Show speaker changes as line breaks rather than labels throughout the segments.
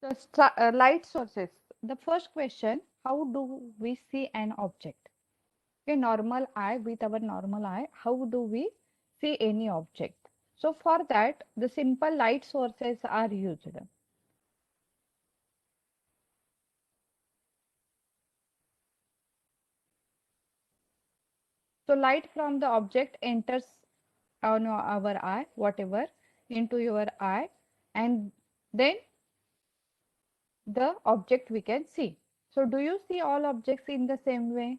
The light sources. The first question, how do we see an object? A normal eye, with our normal eye, how do we see any object? So for that, the simple light sources are used. So light from the object enters on our eye, whatever, into your eye, and then the object we can see. So do you see all objects in the same way?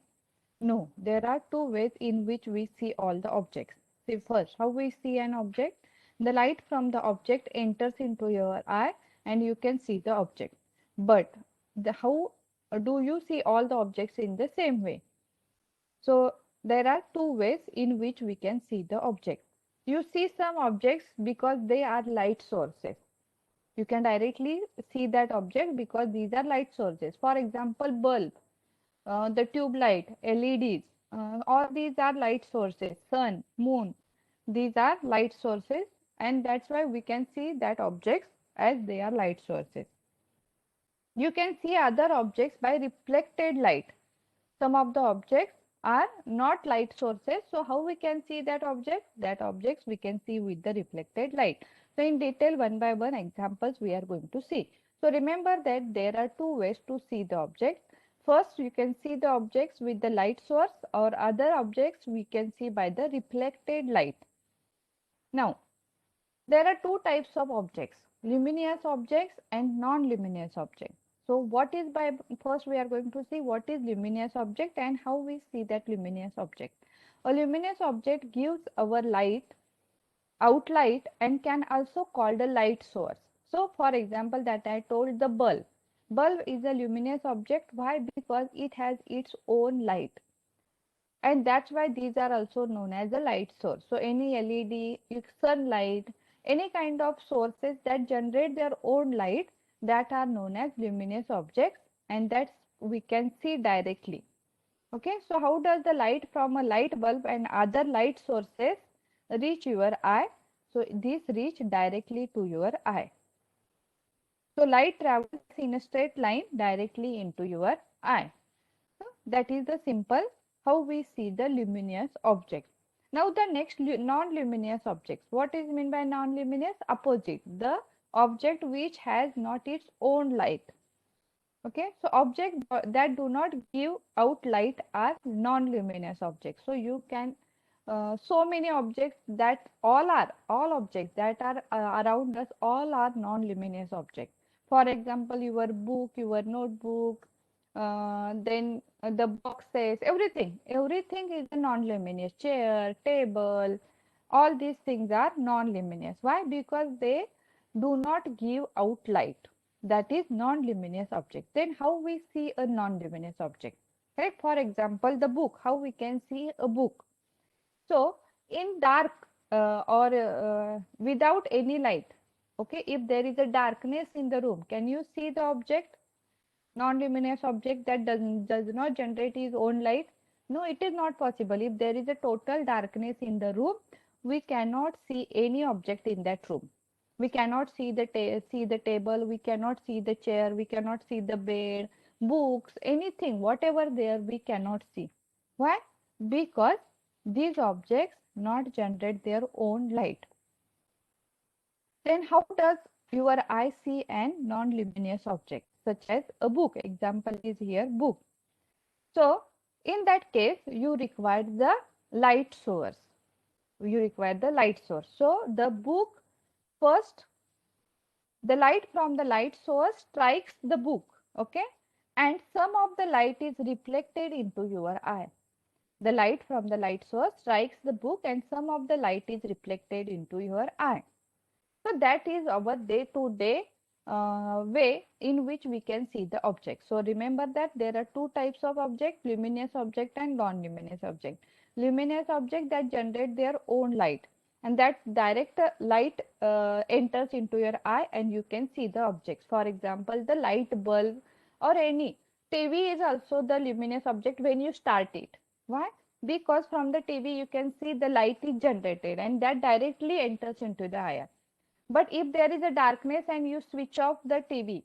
No, there are two ways in which we see all the objects. See first, how we see an object. The light from the object enters into your eye and you can see the object. But how do you see all the objects in the same way? So there are two ways in which we can see the object. You see some objects because they are light sources. You can directly see that object because these are light sources. For example, bulb, the tube light, LEDs, all these are light sources. Sun, moon, these are light sources, and that's why we can see that objects as they are light sources. You can see other objects by reflected light. Some of the objects are not light sources, so how we can see that object? That objects we can see with the reflected light. So in detail, one by one examples we are going to see. So remember that there are two ways to see the object. First, you can see the objects with the light source, or other objects we can see by the reflected light. Now, there are two types of objects, luminous objects and non-luminous objects. So what is by first we are going to see what is luminous object and how we see that luminous object. A luminous object gives our light, outlight, and can also called a light source. So for example that I told the bulb. Bulb is a luminous object. Why? Because it has its own light. And that's why these are also known as a light source. So any LED, sunlight, any kind of sources that generate their own light, that are known as luminous objects, and that we can see directly. Okay, so how does the light from a light bulb and other light sources reach your eye? So these reach directly to your eye. So light travels in a straight line directly into your eye. That is the simple how we see the luminous objects. Now the next non-luminous objects. What is meant by non-luminous? Opposite. The object which has not its own light. Okay, so objects that do not give out light are non-luminous objects. So you can so many objects that all objects that are around us all are non-luminous objects. For example, your book, your notebook, then the boxes, everything is a non-luminous. Chair, table, all these things are non-luminous. Why? Because they do not give out light. That is non-luminous object. Then how we see a non-luminous object? Right? For example, the book. How we can see a book? So in dark or without any light, okay, if there is a darkness in the room, can you see the object? Non-luminous object that does not generate its own light? No, it is not possible. If there is a total darkness in the room, we cannot see any object in that room. We cannot see the table, we cannot see the chair, we cannot see the bed, books, anything, whatever there we cannot see. Why? Because these objects not generate their own light. Then how does your eye see an non-luminous object such as a book? Example is here book. So in that case you require the light source. You require the light source. So the book first, the light from the light source strikes the book, okay, and some of the light is reflected into your eye. The light from the light source strikes the book and some of the light is reflected into your eye. So that is our day-to-day way in which we can see the object. So remember that there are two types of object, luminous object and non-luminous object. Luminous object that generate their own light, and that direct light enters into your eye and you can see the objects. For example, the light bulb or any TV is also the luminous object when you start it. Why? Because from the TV you can see the light is generated and that directly enters into the eye. But if there is a darkness and you switch off the TV,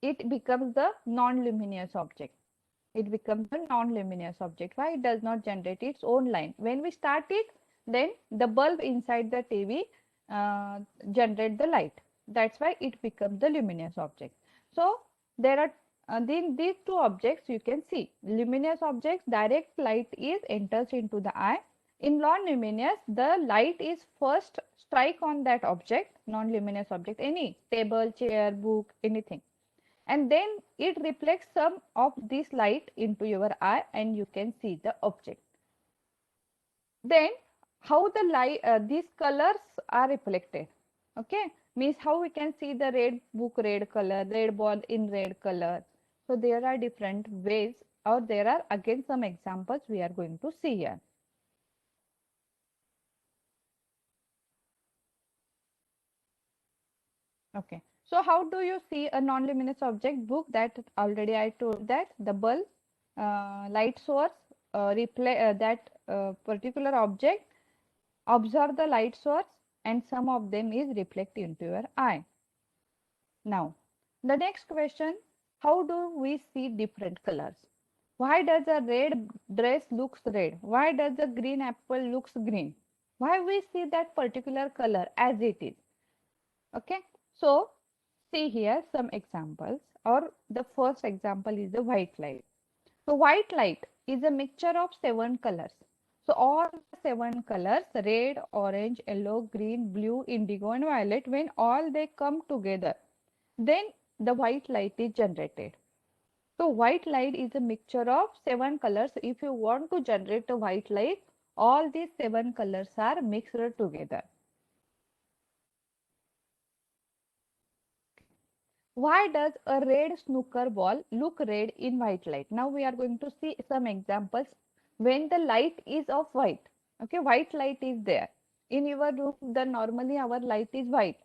it becomes the non-luminous object. It becomes a non-luminous object. Why? It does not generate its own line. When we start it, then the bulb inside the TV generate the light. That's why it becomes the luminous object. So there are these two objects you can see. Luminous objects, direct light is enters into the eye. In non-luminous, the light is first strike on that object, non-luminous object, any table, chair, book, anything, and then it reflects some of this light into your eye and you can see the object. Then how the light these colors are reflected, okay, means how we can see the red book red color, red ball in red color. So there are different ways, or there are again some examples we are going to see here. Okay, so how do you see a non-luminous object? Book, that already I told that the bulb, light source, replay that particular object observe the light source and some of them is reflected into your eye. Now, the next question, how do we see different colors? Why does a red dress looks red? Why does a green apple looks green? Why we see that particular color as it is? Okay, so see here some examples, or the first example is the white light. So white light is a mixture of 7 colors. So all the 7 colors, red, orange, yellow, green, blue, indigo and violet, when all they come together, then the white light is generated. So white light is a mixture of 7 colors. If you want to generate a white light, all these 7 colors are mixed together. Why does a red snooker ball look red in white light? Now we are going to see some examples when the light is of white. Okay, white light is there. In your room, the normally our light is white.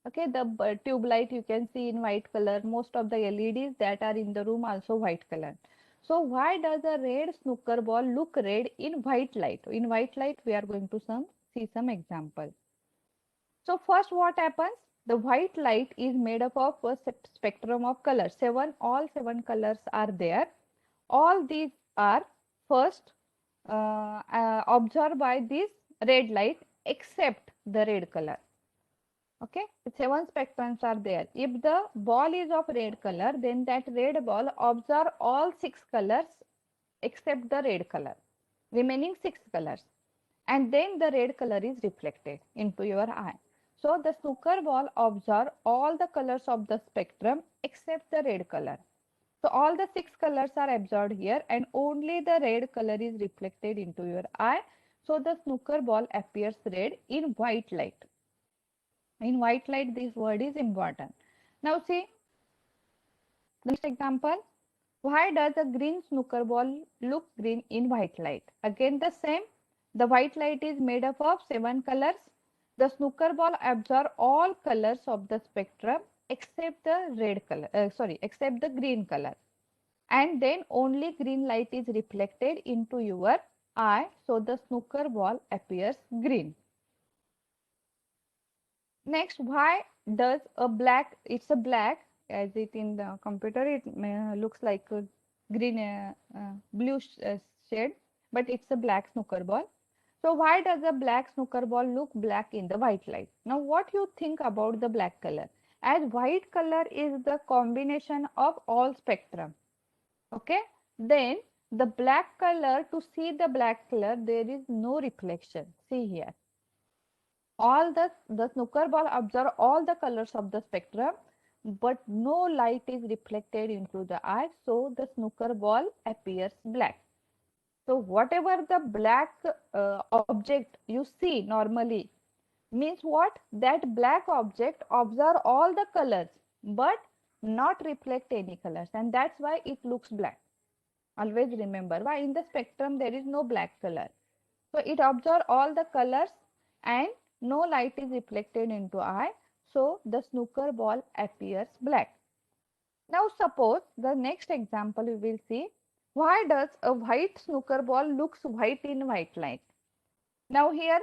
Okay, the tube light you can see in white color. Most of the LEDs that are in the room also white color. So why does a red snooker ball look red in white light? In white light, we are going to see some examples. So first what happens? The white light is made up of a spectrum of colors. All 7 colors are there. All these are first observed by this red light except the red color. Okay, 7 spectrums are there. If the ball is of red color, then that red ball observe all 6 colors except the red color, remaining 6 colors, and then the red color is reflected into your eye. So the snooker ball observe all the colors of the spectrum except the red color. So all the 6 colors are observed here and only the red color is reflected into your eye. So the snooker ball appears red in white light. In white light, this word is important. Now see the next example. Why does a green snooker ball look green in white light? Again the same. The white light is made up of 7 colors. The snooker ball absorb all colors of the spectrum except the red color, except the green color. And then only green light is reflected into your eye. So the snooker ball appears green. Next, why does a black, it's a black, as it in the computer, it looks like a green, blue shade, but it's a black snooker ball. So why does a black snooker ball look black in the white light? Now, what you think about the black color? As white color is the combination of all spectrum, okay? Then the black color, to see the black color, there is no reflection. See here, all the snooker ball observe all the colors of the spectrum, but no light is reflected into the eye, so the snooker ball appears black. So whatever the black object you see normally, means what? That black object observe all the colors but not reflect any colors, and that's why it looks black. Always remember, why? In the spectrum there is no black color. So it observes all the colors and no light is reflected into eye. So the snooker ball appears black. Now suppose the next example we will see. Why does a white snooker ball looks white in white light? Now here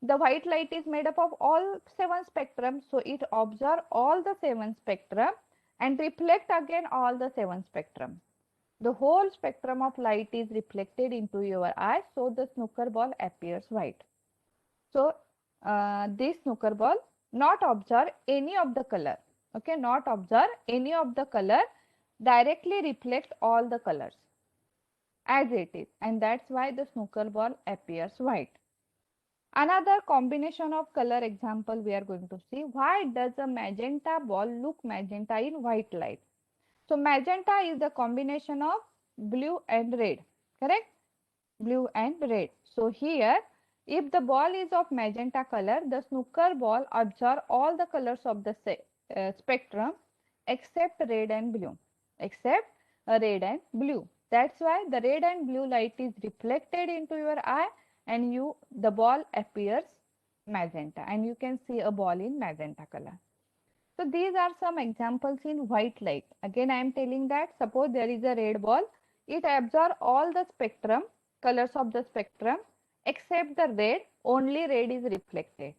the white light is made up of all 7 spectrum. So it observes all the 7 spectrum and reflect again all the 7 spectrum. The whole spectrum of light is reflected into your eye, so the snooker ball appears white. So this snooker ball not observe any of the color, okay, not observe any of the color, directly reflect all the colors as it is, and that's why the snooker ball appears white. Another combination of color example we are going to see. Why does a magenta ball look magenta in white light? So magenta is the combination of blue and red, correct? Blue and red. So here, if the ball is of magenta color, the snooker ball absorb all the colors of the spectrum except red and blue, except red and blue. That's why the red and blue light is reflected into your eye, and the ball appears magenta, and you can see a ball in magenta color. So these are some examples in white light. Again, I am telling that suppose there is a red ball, it absorbs all the spectrum, colors of the spectrum except the red, only red is reflected.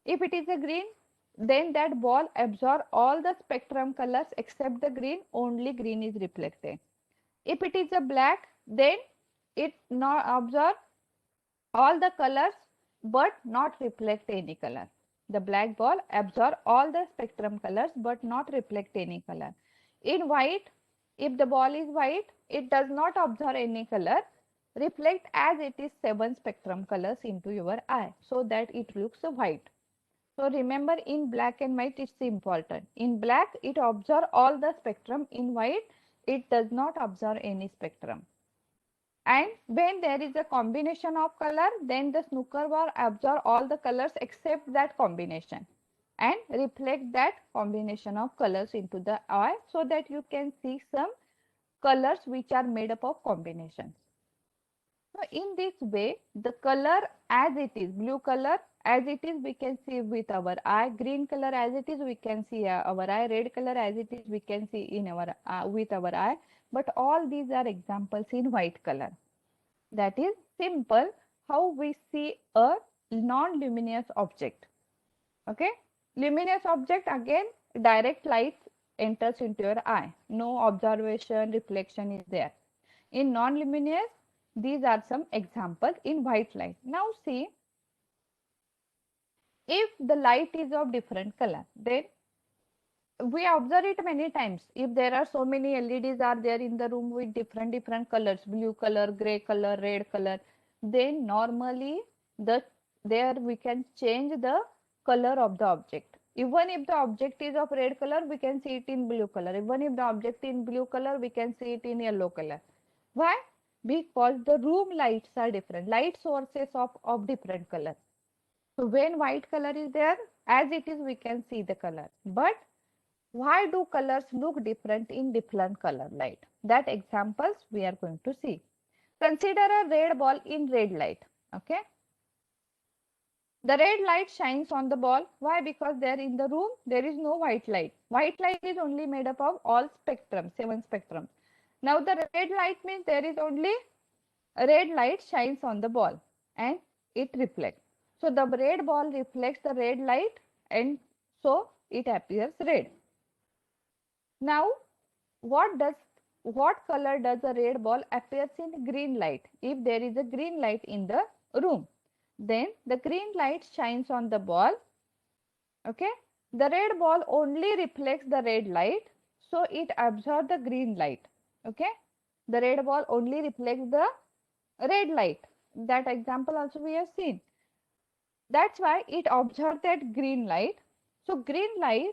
If it is a green, then that ball absorbs all the spectrum colors except the green, only green is reflected. If it is a black, then it not absorb all the colors but not reflect any color. The black ball absorb all the spectrum colors but not reflect any color. In white, if the ball is white, it does not absorb any color, reflect as it is 7 spectrum colors into your eye, so that it looks white. So remember, in black and white it's important. In black it absorbs all the spectrum, in white it does not absorb any spectrum. And when there is a combination of color, then the snooker ball absorb all the colors except that combination and reflect that combination of colors into the eye, so that you can see some colors which are made up of combinations. So in this way, the color as it is, blue color as it is, we can see with our eye, green color as it is, we can see our eye, red color as it is, we can see in our with our eye. But all these are examples in white color. That is simple how we see a non-luminous object. Okay, luminous object, again direct light enters into your eye, no observation, reflection is there. In non-luminous, these are some examples in white light. Now see, if the light is of different color, then we observe it many times. If there are so many LEDs are there in the room with different colors, blue color, gray color, red color, then normally there we can change the color of the object. Even if the object is of red color, we can see it in blue color. Even if the object is in blue color, we can see it in yellow color. Why? Because the room lights are different, light sources of different color. So when white color is there, as it is, we can see the color. But why do colors look different in different color light? That examples we are going to see. Consider a red ball in red light. Okay. The red light shines on the ball. Why? Because there in the room, there is no white light. White light is only made up of all spectrum, 7 spectrum. Now the red light means there is only a red light shines on the ball and it reflects. So the red ball reflects the red light, and so it appears red. Now, what color does a red ball appears in green light? If there is a green light in the room, then the green light shines on the ball. Okay, the red ball only reflects the red light, so it absorbs the green light. Okay, the red ball only reflects the red light. That example also we have seen. That's why it absorbs that green light. So green light,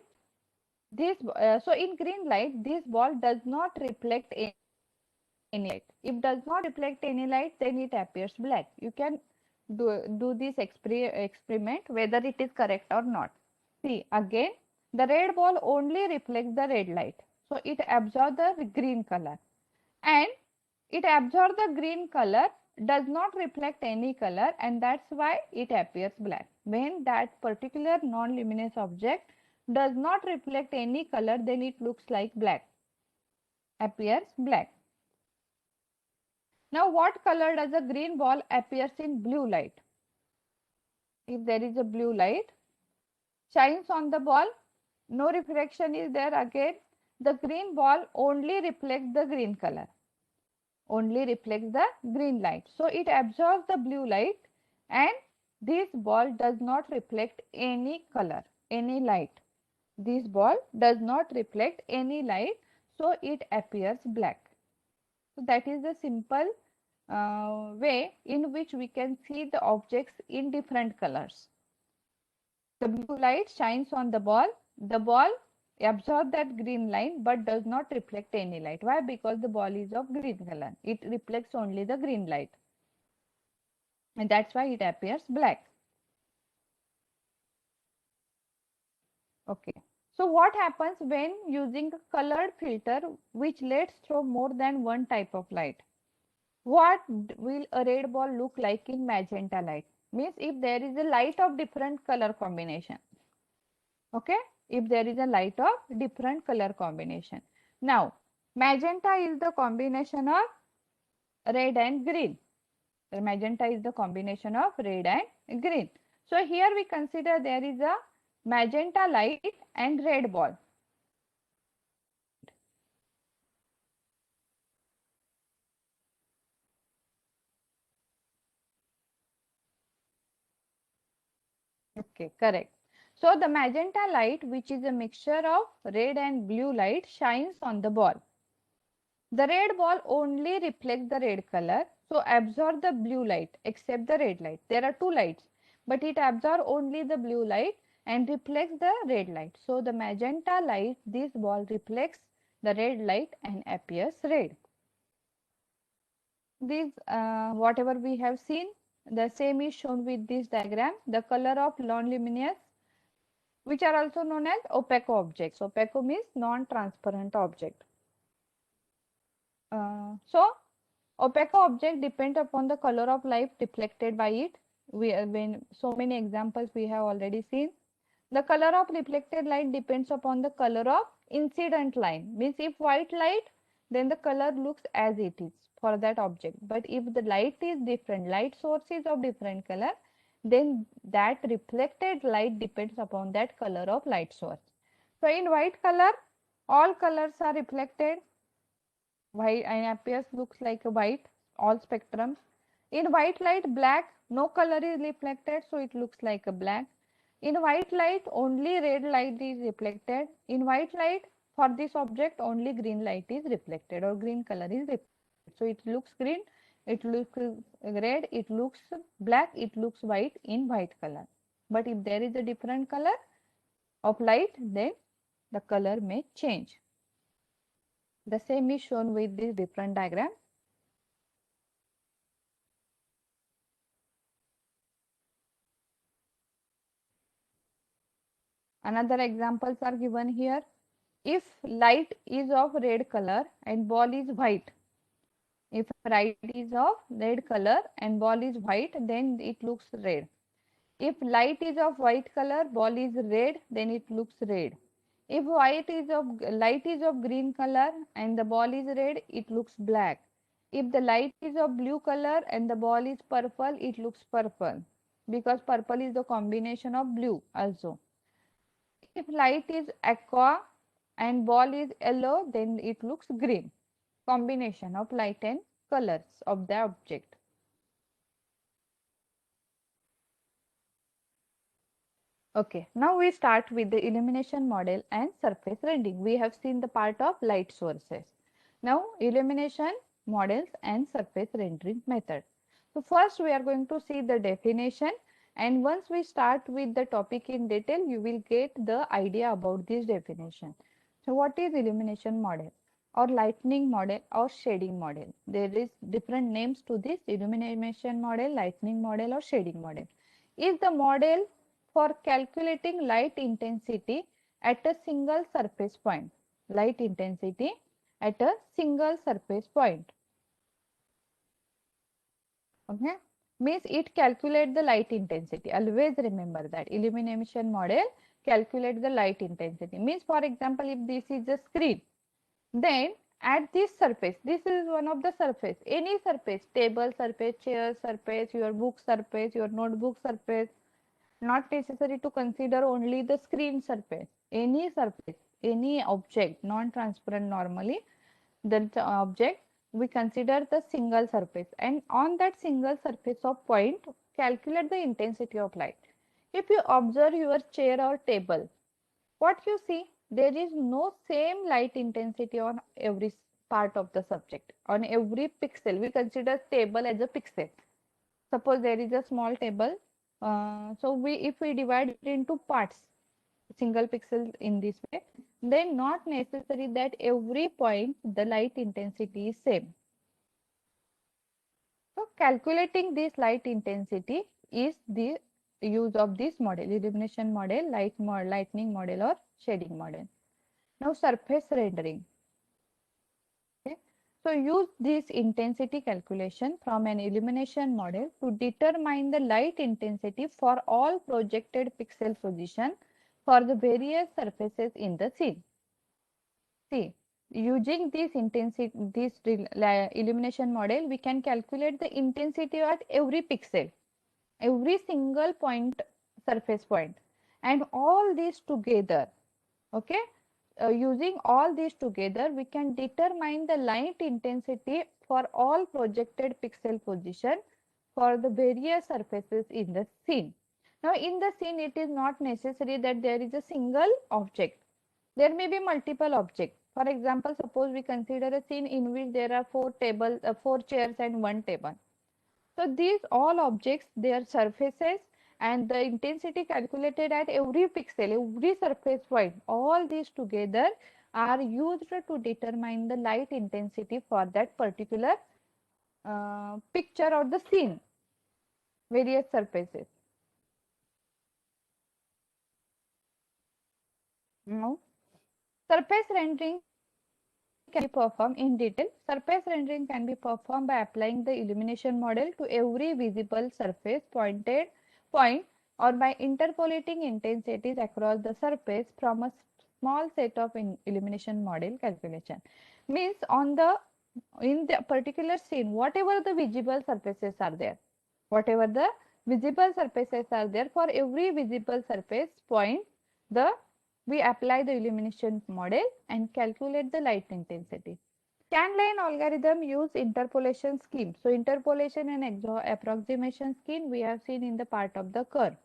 so in green light, this ball does not reflect any light. If does not reflect any light, then it appears black. You can do this experiment whether it is correct or not. See, again, the red ball only reflects the red light, so it absorbs the green color, and it absorbs the green color, does not reflect any color, and that's why it appears black. When that particular non-luminous object does not reflect any color, then it looks like black, appears black. Now what color does a green ball appears in blue light? If there is a blue light shines on the ball, no reflection is there, again the green ball only reflects the green color, only reflects the green light. So it absorbs the blue light, and this ball does not reflect any color, any light. This ball does not reflect any light, so it appears black. So that is the simple way in which we can see the objects in different colors. The blue light shines on the ball. The ball absorbs that green light but does not reflect any light. Why? Because the ball is of green color. It reflects only the green light. And that's why it appears black. Okay. So what happens when using a colored filter which lets through more than one type of light? What will a red ball look like in magenta light? Means if there is a light of different color combination. Okay, if there is a light of different color combination. Now magenta is the combination of red and green. The magenta is the combination of red and green. So here we consider there is a magenta light and red ball. Okay, correct. So the magenta light, which is a mixture of red and blue light, shines on the ball. The red ball only reflects the red color, so absorb the blue light except the red light. There are two lights, but it absorbs only the blue light and reflects the red light. So the magenta light, this ball reflects the red light and appears red. This whatever we have seen, the same is shown with this diagram. The color of non-luminous, which are also known as opaque objects. Opaque means non-transparent object. So opaque object depend upon the color of light reflected by it. When so many examples we have already seen. The color of reflected light depends upon the color of incident light. Means if white light, then the color looks as it is for that object. But if the light is different, light source is of different color, then that reflected light depends upon that color of light source. So in white color, all colors are reflected. White and appears looks like a white, all spectrums. In white light, black, no color is reflected, so it looks like a black. In white light, only red light is reflected. In white light, for this object, only green light is reflected or green color is reflected. So it looks green, it looks red, it looks black, it looks white in white color. But if there is a different color of light, then the color may change. The same is shown with this different diagram. Another examples are given here. If light is of red color and ball is white, if light is of red color and ball is white, then it looks red. If light is of white color, ball is red, then it looks red. If light is of green color and the ball is red, it looks black. If the light is of blue color and the ball is purple, it looks purple, because purple is the combination of blue also. If light is aqua and ball is yellow, then it looks green. Combination of light and colors of the object. Okay, now we start with the illumination model and surface rendering. We have seen the part of light sources. Now illumination models and surface rendering method. So first we are going to see the definition, and once we start with the topic in detail, you will get the idea about this definition. So what is illumination model or lightning model or shading model? There is different names to this: illumination model, lightning model or shading model. Is the model for calculating light intensity at a single surface point. Light intensity at a single surface point. Okay, means it calculates the light intensity. Always remember that illumination model calculates the light intensity. Means, for example, if this is a screen, then at this surface, this is one of the surface, any surface, table surface, chair surface, your book surface, your notebook surface, not necessary to consider only the screen surface, any surface, any object non-transparent normally, the object we consider the single surface, and on that single surface of point calculate the intensity of light. If you observe your chair or table, what you see, there is no same light intensity on every part of the subject, on every pixel. We consider table as a pixel. Suppose there is a small table, so we if we divide it into parts, single pixels in this way, then not necessary that every point the light intensity is same. So calculating this light intensity is the use of this model, illumination model, lightning model or shading model. Now surface rendering. Okay. So use this intensity calculation from an illumination model to determine the light intensity for all projected pixel position for the various surfaces in the scene. See, using this intensity, illumination model, we can calculate the intensity at every pixel, every single point, surface point, and all these together. Okay, using all these together, we can determine the light intensity for all projected pixel position for the various surfaces in the scene. Now, in the scene, it is not necessary that there is a single object. There may be multiple objects. For example, suppose we consider a scene in which there are four chairs and one table. So these all objects, their surfaces and the intensity calculated at every pixel, every surface point, all these together are used to determine the light intensity for that particular picture or the scene, various surfaces. Now, surface rendering can be performed in detail. Surface rendering can be performed by applying the illumination model to every visible surface point or by interpolating intensities across the surface from a small set of illumination model calculation. Means in the particular scene, whatever the visible surfaces are there, whatever the visible surfaces are there, for every visible surface point, we apply the illumination model and calculate the light intensity. Scanline algorithm use interpolation scheme. So interpolation and approximation scheme we have seen in the part of the curve.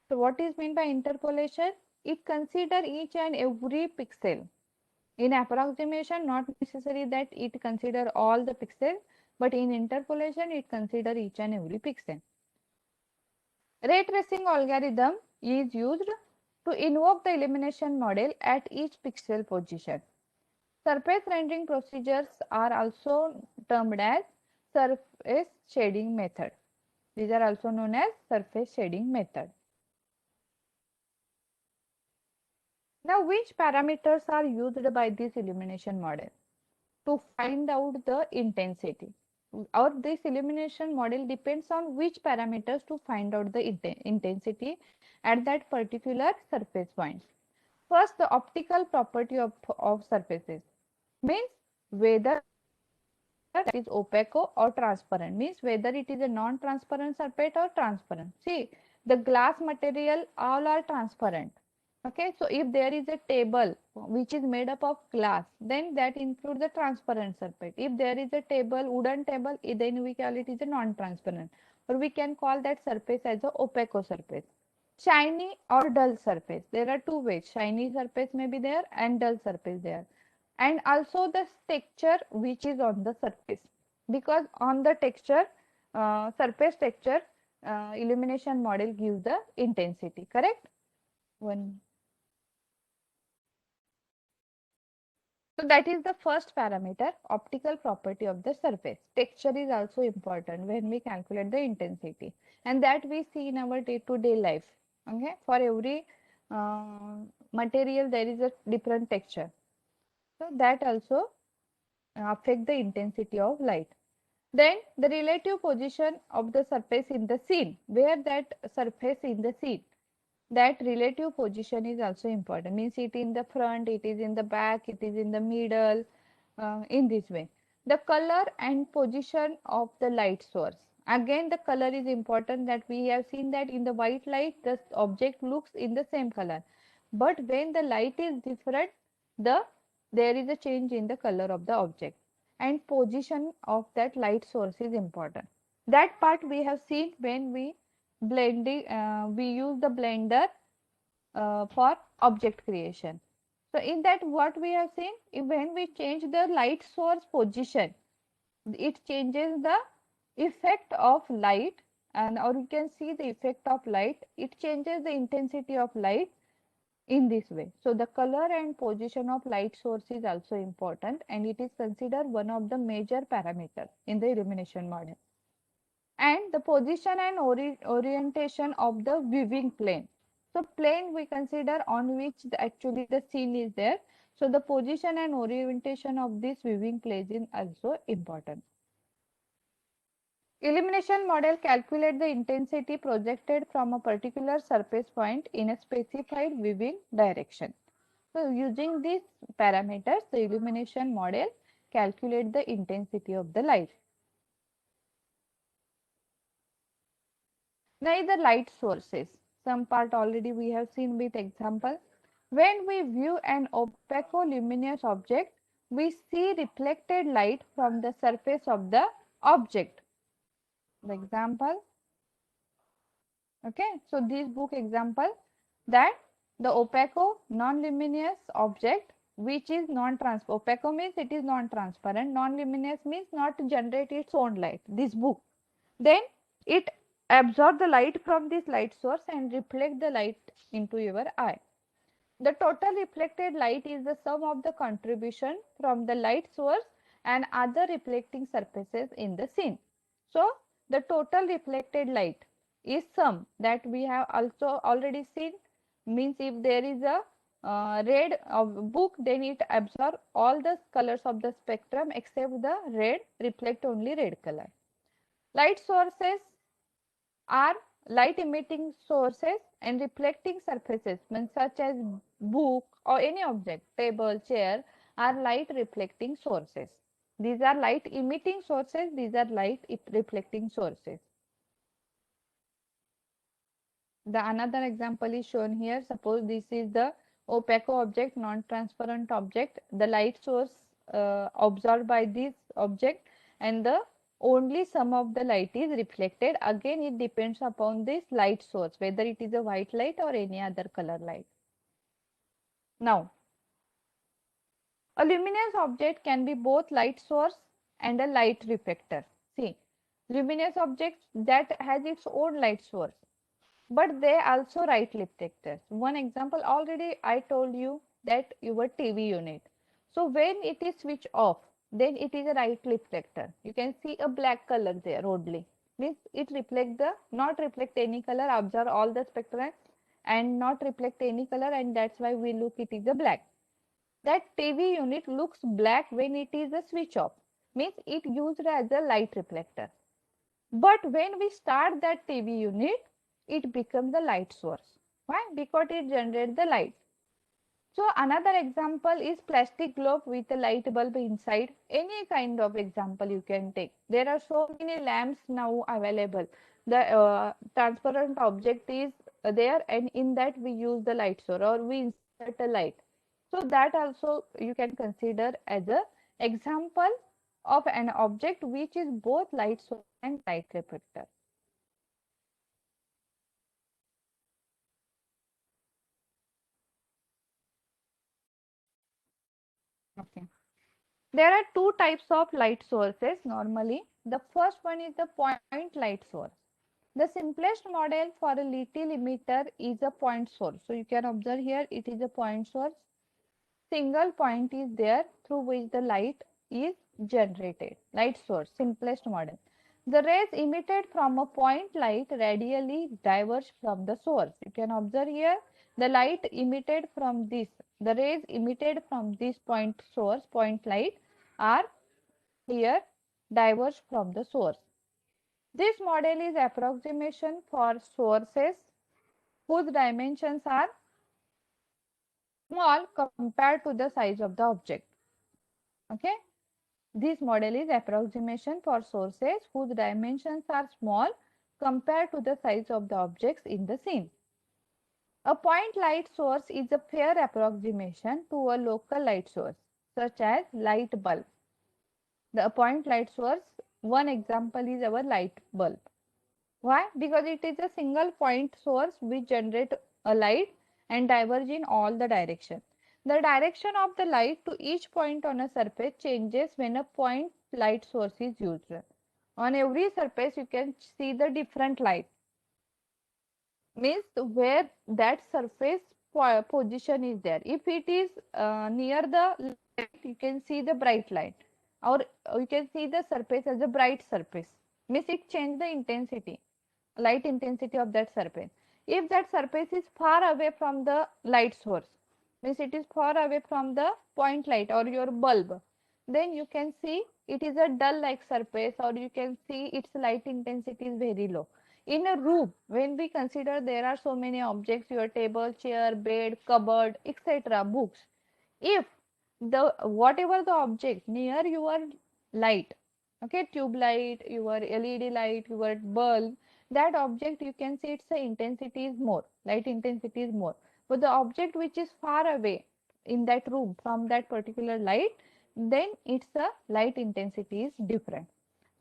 So what is meant by interpolation? It consider each and every pixel. In approximation, not necessary that it consider all the pixels, but in interpolation, it consider each and every pixel. Ray tracing algorithm is used to invoke the illumination model at each pixel position. Surface rendering procedures are also termed as surface shading method. These are also known as surface shading method. Now, which parameters are used by this illumination model to find out the intensity? Or this illumination model depends on which parameters to find out the intensity at that particular surface point. First, the optical property of surfaces means whether it is opaque or transparent, means whether it is a non-transparent surface or transparent. See, the glass material all are transparent. Okay, so if there is a table which is made up of glass, then that includes the transparent surface. If there is a table, wooden table, then we call it is a non-transparent, or we can call that surface as a opaque surface. Shiny or dull surface. There are two ways. Shiny surface may be there and dull surface there. And also the texture which is on the surface. Because on the texture, surface texture, illumination model gives the intensity. Correct? One. So that is the first parameter, optical property of the surface. Texture is also important when we calculate the intensity, and that we see in our day-to-day life. Okay, for every material there is a different texture. So that also affect the intensity of light. Then the relative position of the surface in the scene, where that surface in the scene, that relative position is also important, means it in the front, it is in the back, it is in the middle, in this way. The color and position of the light source, again the color is important, that we have seen that in the white light the object looks in the same color, but when the light is different, the there is a change in the color of the object, and position of that light source is important. That part we have seen when we we use the blender for object creation. So in that what we have seen, when we change the light source position, it changes the effect of light, and or you can see the effect of light, it changes the intensity of light in this way. So the color and position of light source is also important, and it is considered one of the major parameters in the illumination model. And the position and orientation of the viewing plane. So plane we consider on which actually the scene is there. So the position and orientation of this viewing plane is also important. Illumination model calculate the intensity projected from a particular surface point in a specified viewing direction. So using these parameters, the illumination model calculate the intensity of the light. Now the light sources. Some part already we have seen with example. When we view an opaco-luminous object, we see reflected light from the surface of the object. The example, okay. So this book example, that the opaco non-luminous object which is non-transparent. Opaco means it is non-transparent. Non-luminous means not generate its own light. This book. Then it absorb the light from this light source and reflect the light into your eye. The total reflected light is the sum of the contribution from the light source and other reflecting surfaces in the scene. So the total reflected light is sum, that we have also already seen, means if there is a red book, then it absorbs all the colors of the spectrum except the red, reflect only red color. Light sources are light emitting sources and reflecting surfaces, such as book or any object, table, chair, are light reflecting sources. These are light emitting sources, these are light reflecting sources. The another example is shown here. Suppose this is the opaque object, non-transparent object. The light source absorbed by this object, and the only some of the light is reflected. Again, it depends upon this light source, whether it is a white light or any other color light. Now, a luminous object can be both light source and a light reflector. See, luminous objects that has its own light source, but they also light reflectors. One example already I told you, that your TV unit. So when it is switched off, then it is a light reflector. You can see a black color there only. Means it reflect the, not reflect any color, absorb all the spectrum and not reflect any color, and that's why we look it is a black. That TV unit looks black when it is a switch off. Means it used as a light reflector. But when we start that TV unit, it becomes the light source. Why? Because it generates the light. So another example is plastic globe with a light bulb inside. Any kind of example you can take. There are so many lamps now available. The transparent object is there, and in that we use the light source or we insert a light. So that also you can consider as a example of an object which is both light source and light reflector. Okay. There are two types of light sources normally. The first one is the point light source. The simplest model for a little emitter is a point source. So you can observe here it is a point source. Single point is there through which the light is generated. Light source, simplest model. The rays emitted from a point light radially diverge from the source. You can observe here the light emitted from this, the rays emitted from this point source, point light, are here diverge from the source. This model is approximation for sources whose dimensions are small compared to the size of the object. Okay. This model is approximation for sources whose dimensions are small compared to the size of the objects in the scene. A point light source is a fair approximation to a local light source, such as light bulb. The point light source, one example is our light bulb. Why? Because it is a single point source which generates a light and diverge in all the direction. The direction of the light to each point on a surface changes when a point light source is used. On every surface, you can see the different light. Means where that surface position is there. If it is near the light, you can see the bright light, or you can see the surface as a bright surface. Means it change the intensity, light intensity of that surface. If that surface is far away from the light source, means it is far away from the point light or your bulb, then you can see it is a dull like surface, or you can see its light intensity is very low. In a room, when we consider there are so many objects, your table, chair, bed, cupboard, etc., books, if the whatever the object near your light, okay, tube light, your LED light, your bulb, that object you can see its intensity is more, light intensity is more. But the object which is far away in that room from that particular light, then its light intensity is different.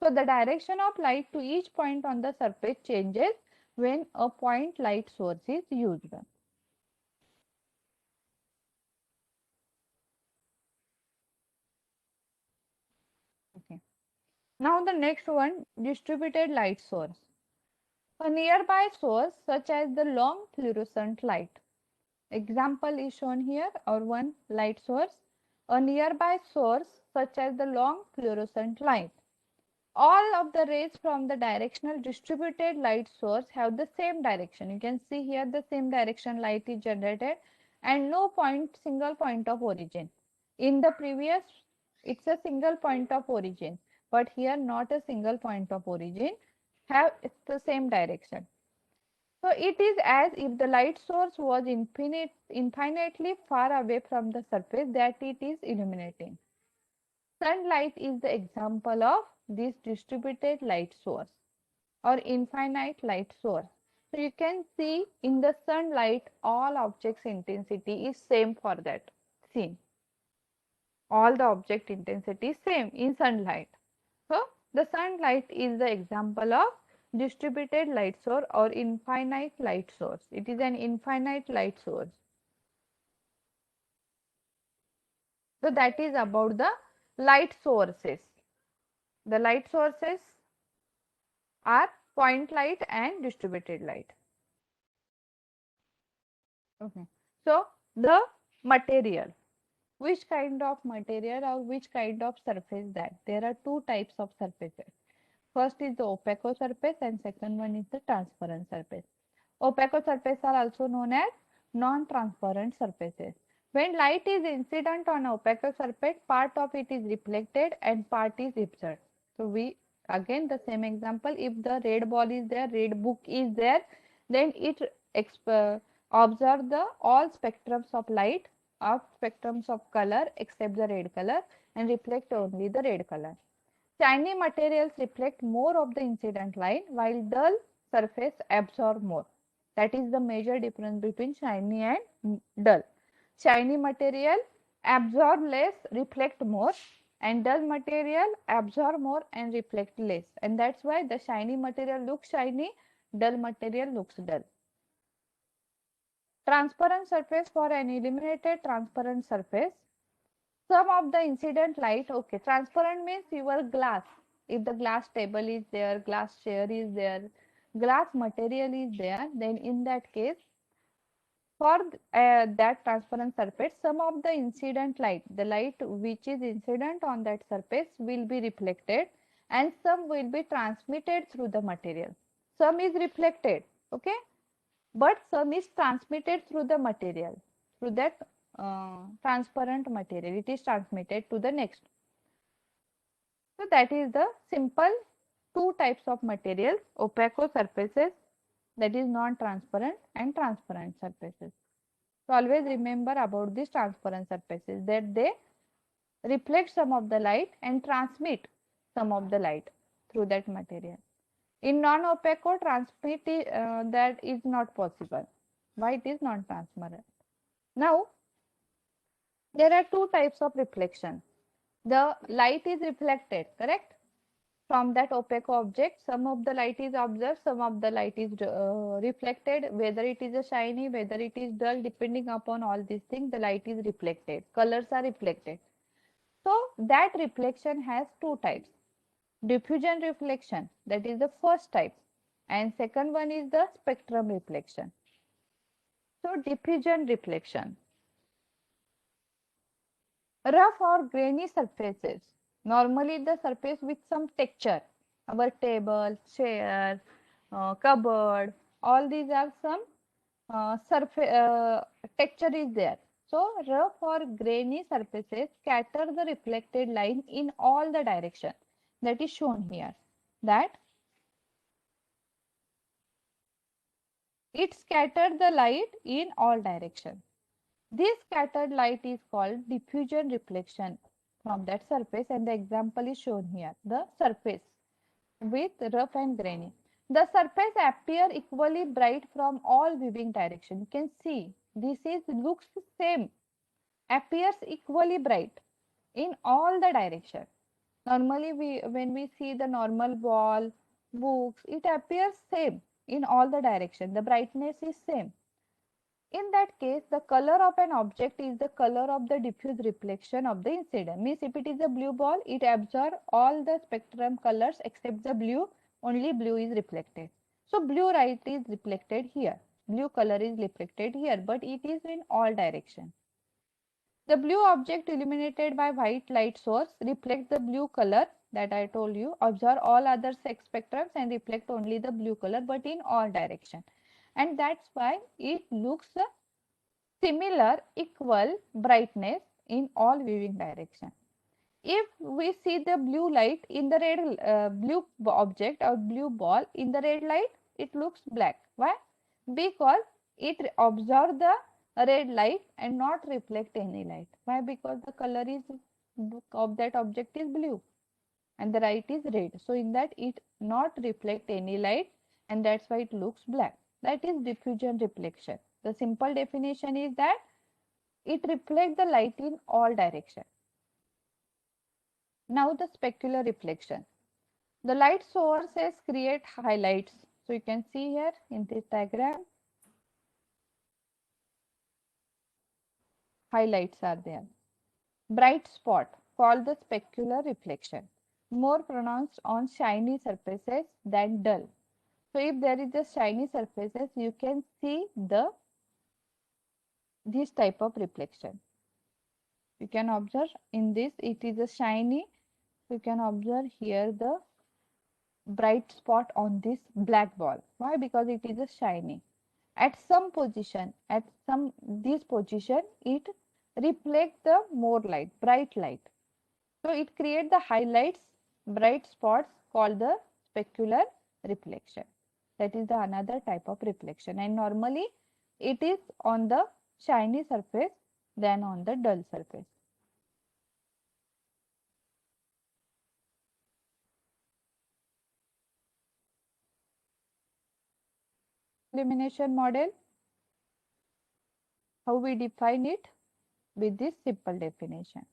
So the direction of light to each point on the surface changes when a point light source is used. Okay. Now the next one, distributed light source. A nearby source such as the long fluorescent light. Example is shown here, or one light source. A nearby source such as the long fluorescent light. All of the rays from the directional distributed light source have the same direction. You can see here the same direction light is generated, and no single point of origin. In the previous, it's a single point of origin, but here not a single point of origin, have it's the same direction. So it is as if the light source was infinitely far away from the surface that it is illuminating. Sunlight is the example of this distributed light source or infinite light source. So you can see in the sunlight all objects intensity is same for that scene. All the object intensity is same in sunlight. So the sunlight is the example of distributed light source or infinite light source. It is an infinite light source. So that is about the light sources. The light sources are point light and distributed light. Okay. So the material, which kind of material or which kind of surface that? There are two types of surfaces. First is the opaque surface and second one is the transparent surface. Opaque surfaces are also known as non-transparent surfaces. When light is incident on opaque surface, part of it is reflected and part is absorbed. So we again the same example, if the red ball is there, red book is there, then it observe the all spectrums of light, all spectrums of color except the red color, and reflect only the red color. Shiny materials reflect more of the incident light while dull surface absorb more. That is the major difference between shiny and dull. Shiny material absorb less, reflect more, and dull material absorb more and reflect less. And that's why the shiny material looks shiny, dull material looks dull. Transparent surface, for an illuminated transparent surface, some of the incident light, okay, transparent means your glass. If the glass table is there, glass chair is there, glass material is there, then in that case, for that transparent surface, some of the incident light, the light which is incident on that surface will be reflected and some will be transmitted through the material. Some is reflected, okay, but some is transmitted through the material, through that transparent material. It is transmitted to the next. So that is the simple two types of materials, opaque surfaces, that is non-transparent, and transparent surfaces. So always remember about these transparent surfaces, that they reflect some of the light and transmit some of the light through that material. In non-opaque transmit that is not possible. Why it is non-transparent? Now, there are two types of reflection. The light is reflected, correct? From that opaque object, some of the light is observed, some of the light is reflected, whether it is a shiny, whether it is dull, depending upon all these things, the light is reflected, colors are reflected. So that reflection has two types. Diffusion reflection, that is the first type, and second one is the spectrum reflection. So diffusion reflection, rough or grainy surfaces, normally the surface with some texture, our table, chair, cupboard, all these are some surface texture is there. So rough or grainy surfaces scatter the reflected line in all the direction, that is shown here, that it scattered the light in all directions. This scattered light is called diffusion reflection from that surface, and the example is shown here. The surface with rough and grainy. The surface appear equally bright from all viewing direction. You can see this is looks same, appears equally bright in all the direction. Normally, when we see the normal wall, books, it appears same in all the direction. The brightness is same. In that case, the color of an object is the color of the diffuse reflection of the incident. Means if it is a blue ball, it absorbs all the spectrum colors except the blue, only blue is reflected. So blue light is reflected here. Blue color is reflected here, but it is in all direction. The blue object illuminated by white light source reflects the blue color that I told you, observe all other spectrums and reflect only the blue color, but in all direction. And that's why it looks similar equal brightness in all viewing direction. If we see the blue light in the red blue object or blue ball in the red light, it looks black. Why? Because it absorbs the red light and not reflect any light. Why? Because the color is of that object is blue and the light is red. So in that it not reflect any light, and that's why it looks black. That is diffusion reflection. The simple definition is that it reflects the light in all directions. Now the specular reflection. The light sources create highlights. So you can see here in this diagram, highlights are there. Bright spot called the specular reflection, more pronounced on shiny surfaces than dull. So if there is a shiny surfaces, you can see this type of reflection. You can observe in this, it is a shiny. You can observe here the bright spot on this black ball. Why? Because it is a shiny. At some position, at some this position, it reflects the more light, bright light. So it creates the highlights, bright spots called the specular reflection. That is the another type of reflection, and normally it is on the shiny surface than on the dull surface. Illumination model, how we define it with this simple definition.